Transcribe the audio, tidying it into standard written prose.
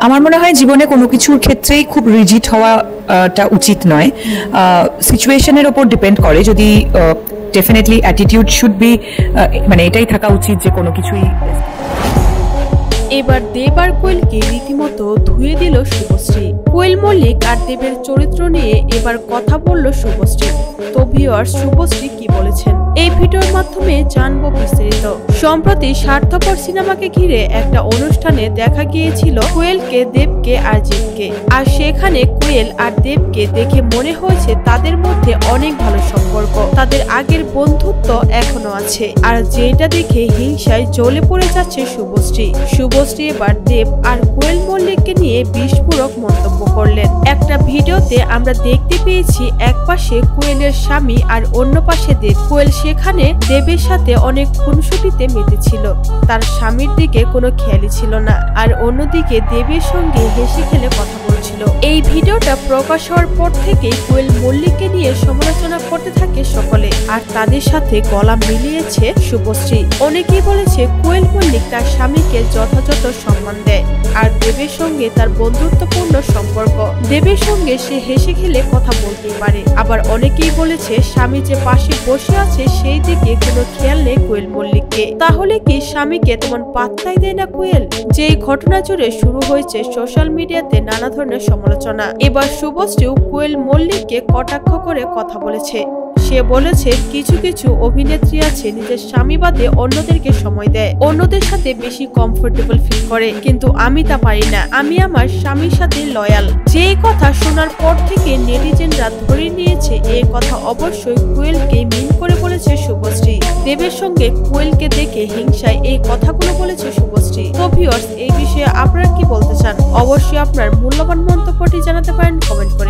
আমার মনে হয় জীবনে কোনো কিছুর ক্ষেত্রেই খুব রিজিড হওয়াটা উচিত নয়। সিচুয়েশনের ওপর ডিপেন্ড করে। যদি ডেফিনেটলি অ্যাটিটিউড শুড বি, মানে এটাই থাকা উচিত যে কোনো কিছুই। এবার দেব আর কোয়েলকে রীতিমতো ধুয়ে দিল শুভশ্রী। কোয়েল মল্লিক আর দেবের চরিত্র নিয়ে এবার কথা বলল শুভশ্রী। তো ভিউয়ার্স, শুভশ্রী কি বলেছেন এই ভিডিওর মাধ্যমে জানবো বিস্তারিত। সম্প্রতি স্বার্থপর সিনেমাকে ঘিরে একটা অনুষ্ঠানে দেখা গিয়েছিল কোয়েলকে, দেবকে আর জিৎকে। আর সেখানে কোয়েল আর দেবকে দেখে মনে হয়েছে তাদের মধ্যে অনেক ভালো সম্পর্ক, তাদের আগের বন্ধুত্ব এখনো আছে। আর যেটা দেখে হিংসায় জ্বলে পড়ে যাচ্ছে শুভশ্রী। শুভশ্রী এবার দেব আর কোয়েল মল্লিককে নিয়ে বিস্ফোরক মন্তব্য করলেন। একটা ভিডিওতে আমরা দেখতে পেয়েছি এক পাশে কোয়েলের স্বামী আর অন্য পাশে দেব। কোয়েল সেখানে দেবের সাথে অনেক খুনসুটিতে মেতেছিল, তার স্বামীর দিকে কোনো খেয়ালই ছিল না। আর অন্যদিকে দেবের সঙ্গে হেসে খেলে কথা বলছিল। এই ভিডিওটা প্রকাশ হওয়ার পর থেকেই কোয়েল মল্লিককে নিয়ে সমালোচনা করতে থাকে সকলে, আর তাদের সাথে গলা মিলিয়েছে শুভশ্রী। অনেকেই বলেছে কোয়েল মল্লিক তার স্বামীকে যথাযথ সম্মান দেয়, আর দেবের সঙ্গে তার বন্ধুত্বপূর্ণ সম্পর্ক। দেবের সঙ্গে সে হেসে খেলে কথা বলতে পারে। আবার অনেকেই বলেছে স্বামী যে পাশে বসে আছে সেই দিকে কোনো খেয়াল নেই কোয়েল মল্লিককে। তাহলে কি স্বামীকে তেমন পাত্তাই দেয় না কোয়েল? যে ঘটনা জুড়ে শুরু হয়েছে সোশ্যাল মিডিয়াতে নানা ধরনের সমালোচনা। এবার শুভশ্রীও কোয়েল মল্লিককে কটাক্ষ করে কথা বলেছে। সে বলেছে কিছু কিছু অভিনেত্রী আছে নিজের স্বামী বাদে অন্যদেরকে সময় দেয়, অন্যদের সাথে বেশি কমফোর্টেবল ফিল করে, কিন্তু আমি তা পারি না, আমি আমার স্বামীর সাথে লয়াল। যে কথা শোনার পর থেকে নেটিজেনরা ধরে নিয়েছে এই কথা অবশ্যই কোয়েলকে মিন করে বলেছে শুভশ্রী। দেবের সঙ্গে কোয়েলকে দেখে হিংসায় এই কথাগুলো বলেছে শুভশ্রী। তো ভিউয়ার্স, এই বিষয়ে আপনারা কি বলতে চান? অবশ্যই আপনার মূল্যবান মন্তব্যটি জানাতে পারেন কমেন্ট করে।